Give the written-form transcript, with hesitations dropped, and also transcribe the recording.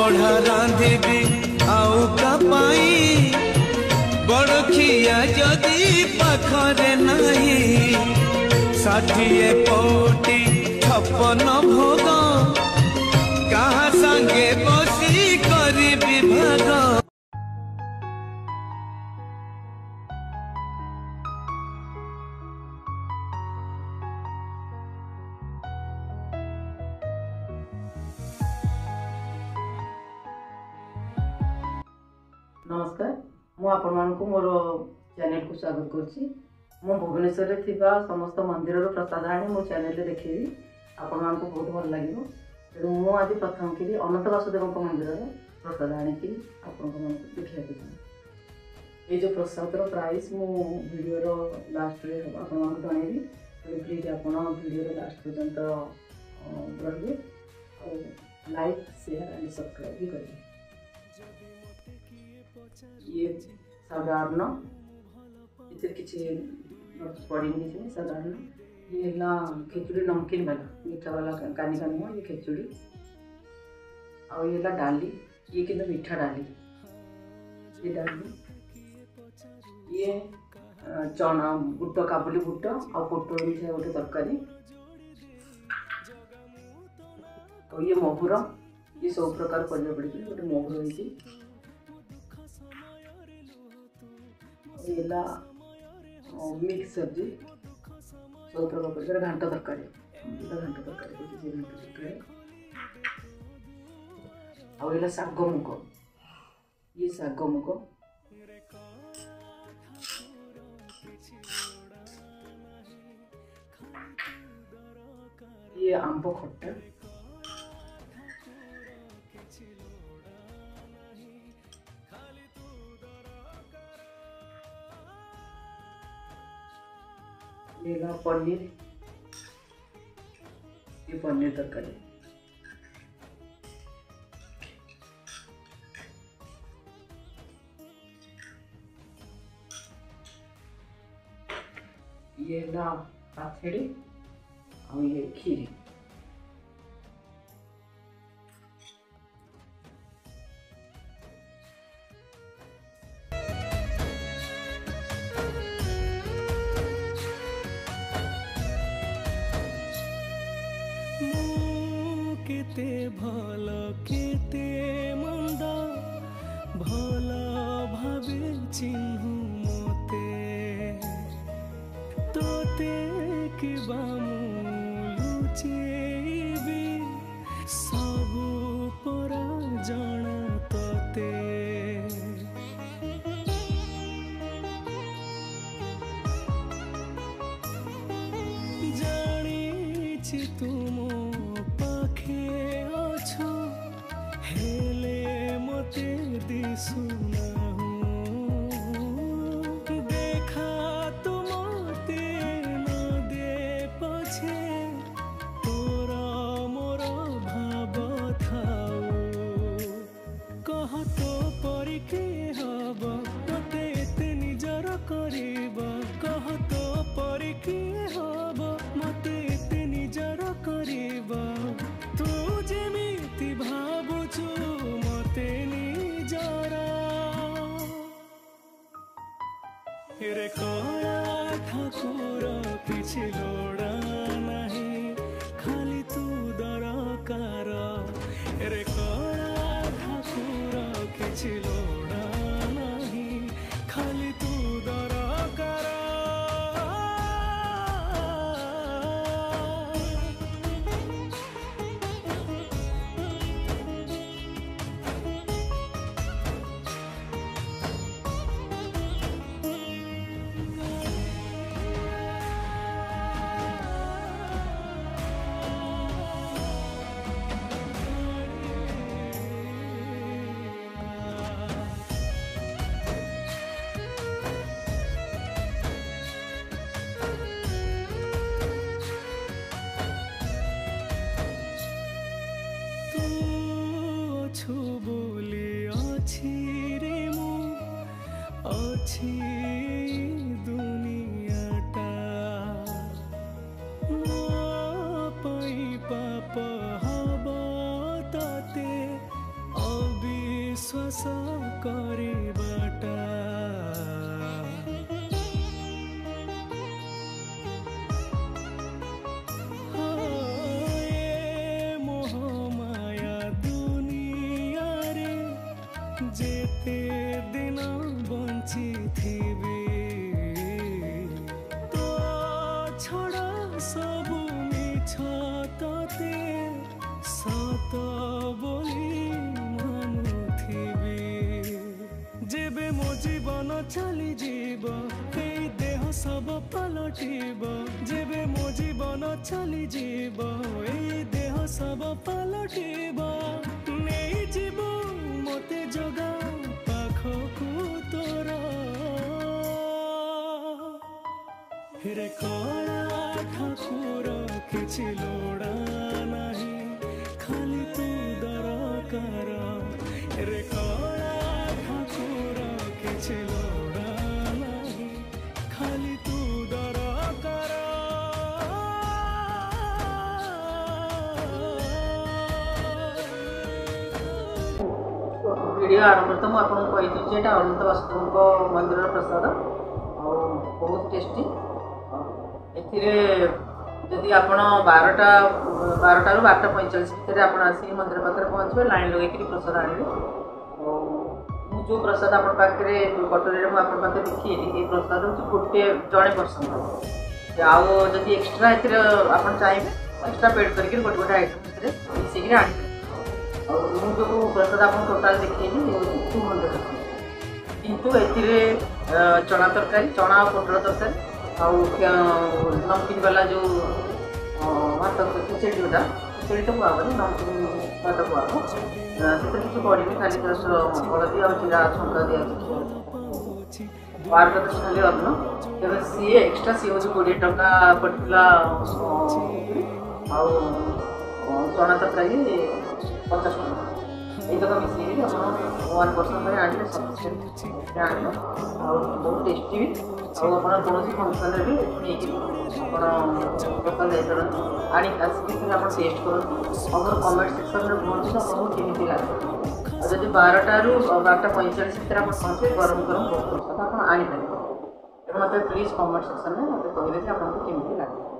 बढ़ा रांधिबी आउ का पाई बड़खिया जदि पाखरे नहीं 60 पौटी 56 भोग कहाँ संगे बसी करी विभाग। नमस्कार मु आपण मानकु मोर चैनल को स्वागत करछि। मु भुवनेश्वर रे थिबा समस्त मंदिर रो प्रसाद आनी मो चैनल रे देखिबी आपण मानकु बहुत भल लागिवो। तेणु मु आज प्रथम करी अनंत वासुदेव मंदिर रो प्रसाद आनी कि आपण को मानकु देखिया के ये जो प्रसाद रो प्राइस मु वीडियो रो लास्ट रे आपण मानकु जणेबी। तो प्लीज आपण वीडियो रो लास्ट पर्यंत रहिबे और लाइक शेयर एंड सब्सक्राइब भी करिए। ये साधारण इसे किसी पड़ी नहीं साधारण ये है खिचड़ी नमकीन वाला मीठा वाला कानी कानी ये खिचड़ी और ये है डाली ये कि मीठा डाली ये डाली ये चना बुट काबुली बुट और पोटल मिठा गोटे तरकारी और ये महुर ये सब प्रकार परिया पड़ी गोटे महुर होती मिक्स सब्जी सब प्रकार घाट तरकारी घाट तरकारी आ शाग मुग ये शाग मुग ये आंब खट्टा ये पनीर ये पनीर तरकारी ये पाथेड़ी और ये खीरी केते भल केते मंद भल भावे चिन्हु मोते तोते किबा लुचेबी सबु पर जण तोते जानी तुम हेले मते दिसुना देखा तुमते न दे पछे तोरा मोर भाव थाओ कह तो परिके हब मते एते निजर करिब कह तो परिके हब मते एते निजर करिब तू जेमिति भावुछु मते निजरा रे कला ठाकुर किछि लोड़ा नहीं खाली तू दरकार रे कला ठाकुर किछि लोड़ा नहीं खाली तू दरकार। अछि दुनियाटा पाई पाप हब ताते ନିଶ୍ୱାସ କରିବାଟା जेते दिन बंचिथिबी तो छड़ा सबु मिछ तते सत बोली मानुथिबी जेबे मो जीवन चली जीव ए देह सब पलटिब जेबे मो जीवन चली जीव ए देह सब पलटिब नहीं जीव मते जगा पाखकु तोर रे कला ठाकुर किछि लोड़ा नाही खाली तू दरकार रे कला ठाकुर किछि लोड़ा नाही खाली तू दरकार वीडियो आरंभ तो मुझे कही ये अनंत वास्तु मंदिर प्रसाद बहुत टेस्टी एदी आप 12 ରୁ 12:45 भितर आप आसिक मंदिर पाखे पहुँचे लाइन लगे प्रसाद आने जो प्रसाद आप पाखे कटोरी में आप देखिए ये प्रसाद हूँ गोटे जड़े पर्सन आदि एक्सट्रा आप चाहिए एक्सट्रा पेड करके गोटे गोटे आइटम मिसेक आने और जो प्रसाद आप टोटाल देखिए 200 किंतु ए चना तरकारी चना और पोटल तरकारी नमकीन वाला जो भात खिचड़ी जोटा खिचड़ी तो कुआ नमकीन भात कुआ से किसी पड़ी खाली जस्ट हलदी और जीरा छंका दिया 12 अन्न तेज सी एक्सट्रा सी हूँ 20 टका पड़ता चना तरकारी 50 टका यही मिसेक आप 1% आने सफिसीयंट आने बहुत टेस्टी भी आप कौन फंक्शन भी प्रसाद जापार आनी आसिक आप टेस्ट करूँ अगर कमेंट सेक्शन में कहते तो आपको केमी लगे जब 12 ରୁ 12:45 भितर आप पहुँचे गरम गरम प्रसाद आप आनीपर मत प्लीज कमेंट सेक्शन में मत कहे आपको केमी लगे।